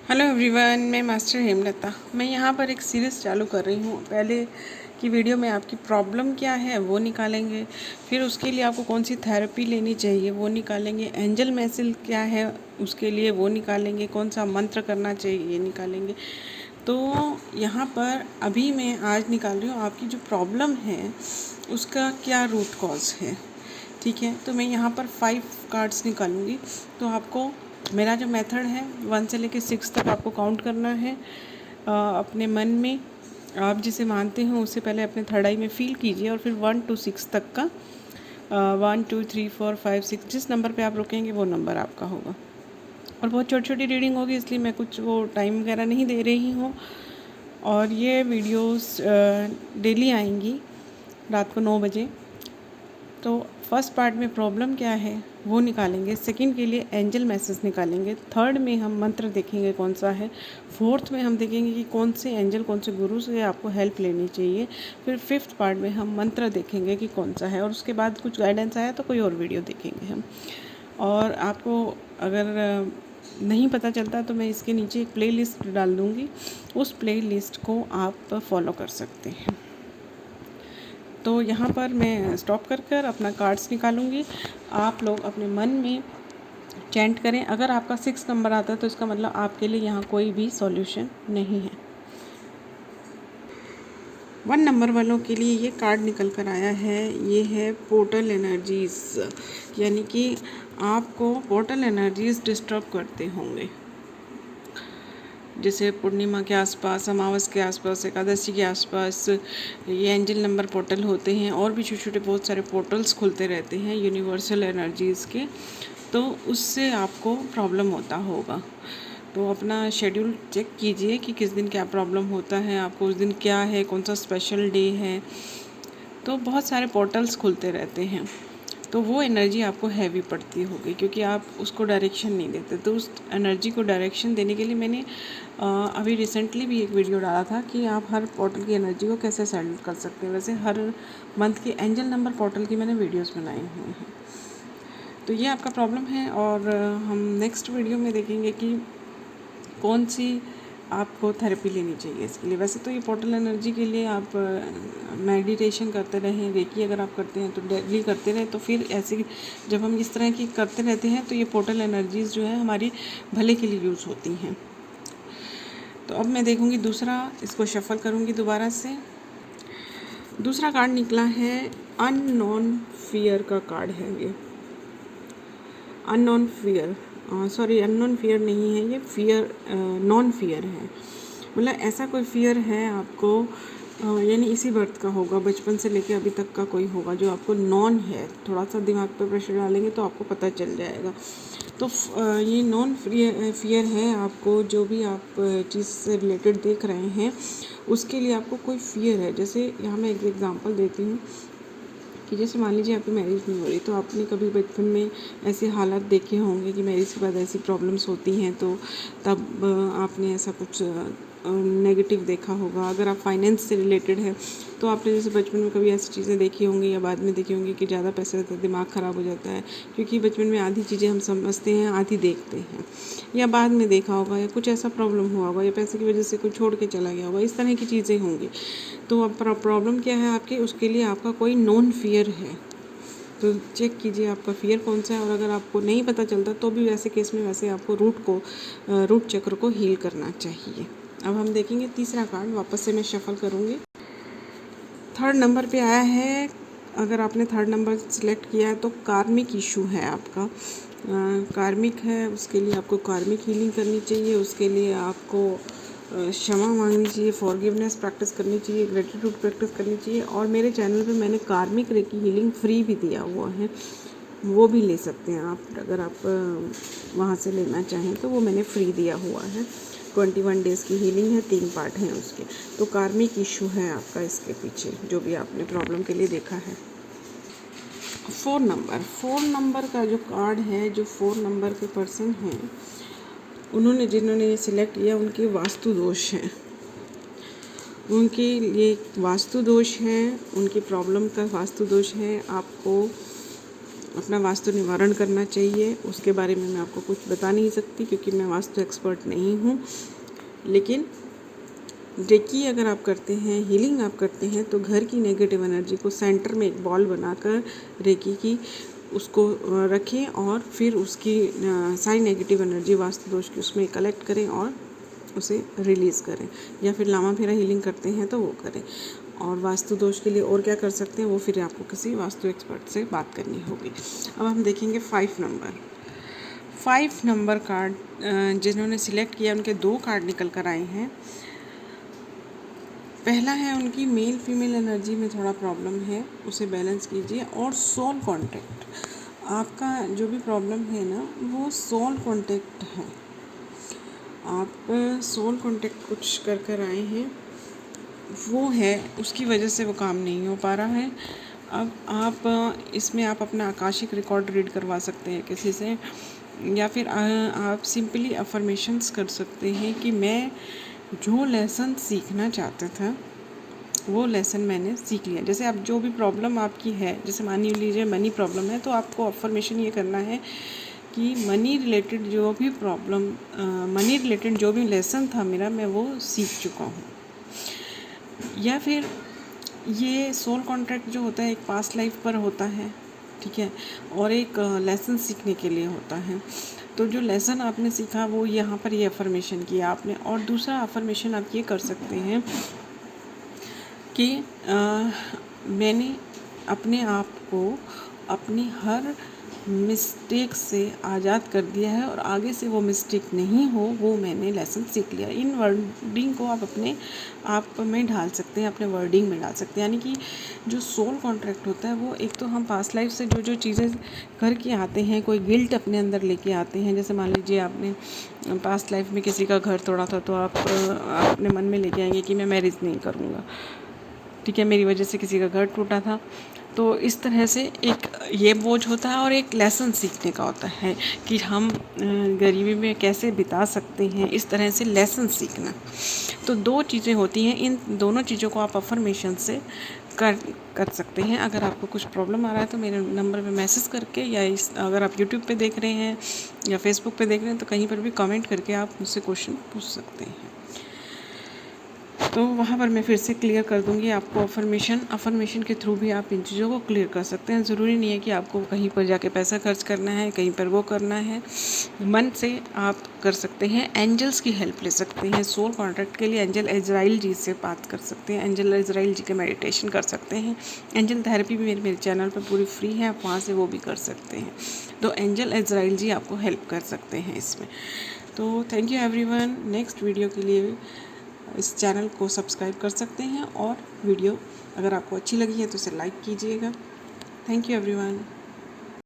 Hello everyone, मैं master Hemlata. मैं यहाँ पर एक सीरीज़ चालू कर रही हूँ। पहले की वीडियो में आपकी प्रॉब्लम क्या है वो निकालेंगे, फिर उसके लिए आपको कौन सी थेरेपी लेनी चाहिए वो निकालेंगे, एंजल मैसेज क्या है उसके लिए वो निकालेंगे, कौन सा मंत्र करना चाहिए ये निकालेंगे। तो यहाँ पर अभी मैं आज निकाल रही हूँ आपकी जो प्रॉब्लम है उसका क्या रूट कॉज है। ठीक है, तो मैं यहाँ पर 5 कार्ड्स निकालूंगी। तो आपको मेरा जो मेथड है 1 से लेकर 6 तक आपको काउंट करना है। अपने मन में आप जिसे मानते हो उससे पहले अपने थर्ड आई में फील कीजिए और फिर 1 to 6 तक का 1 2 3 4 5 6 जिस नंबर पे आप रुकेंगे वो नंबर आपका होगा। और बहुत छोटी छोटी रीडिंग होगी, इसलिए मैं कुछ वो टाइम वगैरह नहीं दे रही हूँ। और ये वीडियोस डेली आएंगी रात को 9 बजे। तो फर्स्ट पार्ट में प्रॉब्लम क्या है वो निकालेंगे, सेकंड के लिए एंजल मैसेज निकालेंगे, थर्ड में हम मंत्र देखेंगे कौन सा है, फोर्थ में हम देखेंगे कि कौन से एंजल कौन से गुरु से आपको हेल्प लेनी चाहिए, फिर फिफ्थ पार्ट में हम मंत्र देखेंगे कि कौन सा है, और उसके बाद कुछ गाइडेंस आया तो कोई और वीडियो देखेंगे हम। और आपको अगर नहीं पता चलता तो मैं इसके नीचे एक प्ले लिस्ट डाल दूँगी, उस प्ले लिस्ट को आप फॉलो कर सकते हैं। तो यहाँ पर मैं स्टॉप कर अपना कार्ड्स निकालूंगी। आप लोग अपने मन में चैंट करें। अगर आपका 6 नंबर आता है तो इसका मतलब आपके लिए यहाँ कोई भी सॉल्यूशन नहीं है। 1 नंबर वालों के लिए ये कार्ड निकल कर आया है, ये है पोर्टल एनर्जीज़, यानी कि आपको पोर्टल एनर्जीज़ डिस्टर्ब करते होंगे। जैसे पूर्णिमा के आसपास, अमावस के आसपास, एकादशी के आसपास ये एंजल नंबर पोर्टल होते हैं, और भी छोटे छोटे बहुत सारे पोर्टल्स खुलते रहते हैं यूनिवर्सल एनर्जीज़ के। तो उससे आपको प्रॉब्लम होता होगा। तो अपना शेड्यूल चेक कीजिए कि किस दिन क्या प्रॉब्लम होता है आपको, उस दिन क्या है, कौन सा स्पेशल डे है। तो बहुत सारे पोर्टल्स खुलते रहते हैं, तो वो एनर्जी आपको हैवी पड़ती होगी क्योंकि आप उसको डायरेक्शन नहीं देते। तो उस एनर्जी को डायरेक्शन देने के लिए मैंने अभी रिसेंटली भी एक वीडियो डाला था कि आप हर पोर्टल की एनर्जी को कैसे सेटल कर सकते हैं। वैसे हर मंथ के एंजल नंबर पोर्टल की मैंने वीडियोस बनाई हुई हैं। तो ये आपका प्रॉब्लम है, और हम नेक्स्ट वीडियो में देखेंगे कि कौन सी आपको थेरेपी लेनी चाहिए इसके लिए। वैसे तो ये पोर्टल एनर्जी के लिए आप मेडिटेशन करते रहें, रेकी अगर आप करते हैं तो डेली करते रहें। तो फिर ऐसे जब हम इस तरह की करते रहते हैं तो ये पोर्टल एनर्जीज़ जो है हमारी भले के लिए यूज़ होती हैं। तो अब मैं देखूँगी दूसरा, इसको शफल करूँगी दोबारा से। दूसरा कार्ड निकला है अननोन फियर का कार्ड है ये। Unknown fear, sorry unknown fear नहीं है ये, फियर नॉन फियर है। मतलब ऐसा कोई फियर है आपको, यानी इसी बर्थ का होगा, बचपन से लेके अभी तक का कोई होगा जो आपको नॉन है। थोड़ा सा दिमाग पे प्रेशर डालेंगे तो आपको पता चल जाएगा। तो ये नॉन फियर है आपको, जो भी आप चीज़ से रिलेटेड देख रहे हैं उसके लिए आपको कोई फियर है। जैसे यहाँ मैं एक एग्जांपल देती हूँ कि जैसे मान लीजिए आपकी मैरिज नहीं हो रही, तो आपने कभी बचपन में ऐसे हालात देखे होंगे कि मैरिज के बाद ऐसी प्रॉब्लम्स होती हैं, तो तब आपने ऐसा कुछ नेगेटिव देखा होगा। अगर आप फाइनेंस से रिलेटेड है तो आपने जैसे बचपन में कभी ऐसी चीज़ें देखी होंगी या बाद में देखी होंगी कि ज़्यादा पैसे रहता है दिमाग ख़राब हो जाता है, क्योंकि बचपन में आधी चीज़ें हम समझते हैं आधी देखते हैं, या बाद में देखा होगा, या कुछ ऐसा प्रॉब्लम हुआ होगा, या पैसे की वजह से कोई छोड़ के चला गया होगा, इस तरह की चीज़ें होंगी। तो अब प्रॉब्लम क्या है आपकी, उसके लिए आपका कोई नॉन फियर है। तो चेक कीजिए आपका फियर कौन सा है, और अगर आपको नहीं पता चलता तो भी वैसे केस में वैसे आपको रूट चक्र को हील करना चाहिए। अब हम देखेंगे तीसरा कार्ड, वापस से मैं शफल करूँगी। थर्ड नंबर पे आया है। अगर आपने थर्ड नंबर सेलेक्ट किया है तो कार्मिक इशू है आपका, कार्मिक है, उसके लिए आपको कार्मिक हीलिंग करनी चाहिए। उसके लिए आपको क्षमा मांगनी चाहिए, फॉरगिवनेस प्रैक्टिस करनी चाहिए, ग्रेटिट्यूड प्रैक्टिस करनी चाहिए। और मेरे चैनल पे मैंने कार्मिक रेकी हीलिंग फ्री भी दिया हुआ है, वो भी ले सकते हैं आप, अगर आप वहाँ से लेना चाहें तो वो मैंने फ्री दिया हुआ है। 21 डेज़ की हीलिंग है, 3 पार्ट हैं उसके। तो कार्मिक इशू है आपका इसके पीछे, जो भी आपने प्रॉब्लम के लिए देखा है। 4 नंबर का जो कार्ड है, जो 4 नंबर के पर्सन हैं उन्होंने, जिन्होंने ये सिलेक्ट किया, उनके वास्तु दोष हैं, उनके लिए वास्तु दोष है, उनकी प्रॉब्लम का वास्तु दोष है। आपको अपना वास्तु निवारण करना चाहिए। उसके बारे में मैं आपको कुछ बता नहीं सकती क्योंकि मैं वास्तु एक्सपर्ट नहीं हूँ। लेकिन रेकी अगर आप करते हैं, हीलिंग आप करते हैं, तो घर की नेगेटिव एनर्जी को सेंटर में एक बॉल बनाकर रेकी की उसको रखें और फिर उसकी सारी नेगेटिव एनर्जी वास्तु दोष की उसमें कलेक्ट करें और उसे रिलीज़ करें। या फिर लामा फेरा हीलिंग करते हैं तो वो करें। और वास्तु दोष के लिए और क्या कर सकते हैं वो फिर आपको किसी वास्तु एक्सपर्ट से बात करनी होगी। अब हम देखेंगे 5 नंबर कार्ड जिन्होंने सिलेक्ट किया उनके 2 कार्ड निकल कर आए हैं। पहला है उनकी मेल फीमेल एनर्जी में थोड़ा प्रॉब्लम है, उसे बैलेंस कीजिए। और सोल कांटेक्ट, आपका जो भी प्रॉब्लम है ना वो सोल कांटेक्ट है। आप सोल कांटेक्ट कुछ कर आए हैं, वो है उसकी वजह से वो काम नहीं हो पा रहा है। अब आप इसमें आप अपना आकाशिक रिकॉर्ड रीड करवा सकते हैं किसी से, या फिर आप सिंपली अफर्मेशंस कर सकते हैं कि मैं जो लेसन सीखना चाहता था वो लेसन मैंने सीख लिया। जैसे आप जो भी प्रॉब्लम आपकी है, जैसे मान लीजिए मनी प्रॉब्लम है, तो आपको अफर्मेशन ये करना है कि मनी रिलेटेड जो भी प्रॉब्लम, मनी रिलेटेड जो भी लेसन था मेरा, मैं वो सीख चुका हूँ। या फिर ये सोल कॉन्ट्रैक्ट जो होता है एक पास्ट लाइफ पर होता है, ठीक है, और एक लेसन सीखने के लिए होता है। तो जो लेसन आपने सीखा वो यहाँ पर ये अफर्मेशन किया आपने। और दूसरा अफर्मेशन आप ये कर सकते हैं कि मैंने अपने आप को अपनी हर मिस्टेक से आज़ाद कर दिया है और आगे से वो मिस्टेक नहीं हो, वो मैंने लेसन सीख लिया। इन वर्डिंग को आप अपने आप में ढाल सकते हैं, अपने वर्डिंग में डाल सकते हैं। यानी कि जो सोल कॉन्ट्रैक्ट होता है वो एक तो हम पास्ट लाइफ से जो चीज़ें करके आते हैं, कोई गिल्ट अपने अंदर लेके आते हैं। जैसे मान लीजिए आपने पास्ट लाइफ में किसी का घर तोड़ा था, तो आप अपने मन में लेके आएंगे कि मैं मैरिज नहीं करूँगा, ठीक है, मेरी वजह से किसी का घर टूटा था। तो इस तरह से एक ये बोझ होता है और एक लेसन सीखने का होता है कि हम गरीबी में कैसे बिता सकते हैं, इस तरह से लेसन सीखना। तो 2 चीज़ें होती हैं, इन दोनों चीज़ों को आप अफर्मेशन से कर सकते हैं। अगर आपको कुछ प्रॉब्लम आ रहा है तो मेरे नंबर पे मैसेज करके, या अगर आप यूट्यूब पे देख रहे हैं या फेसबुक पे देख रहे हैं तो कहीं पर भी कमेंट करके आप मुझसे क्वेश्चन पूछ सकते हैं। तो वहाँ पर मैं फिर से क्लियर कर दूँगी आपको अफर्मेशन के थ्रू भी आप इन चीज़ों को क्लियर कर सकते हैं। ज़रूरी नहीं है कि आपको कहीं पर जाके पैसा खर्च करना है, कहीं पर वो करना है, मन से आप कर सकते हैं। एंजल्स की हेल्प ले सकते हैं। सोल कॉन्ट्रैक्ट के लिए एंजल इजराइल जी से बात कर सकते हैं, एंजल इजराइल जी के मेडिटेशन कर सकते हैं। एंजल थेरेपी भी मेरे चैनल पर पूरी फ्री है, आप वहाँ से वो भी कर सकते हैं। तो एंजल इजराइल जी आपको हेल्प कर सकते हैं इसमें। तो thank you everyone. Next video के लिए इस चैनल को सब्सक्राइब कर सकते हैं और वीडियो अगर आपको अच्छी लगी है तो इसे लाइक कीजिएगा। Thank you everyone.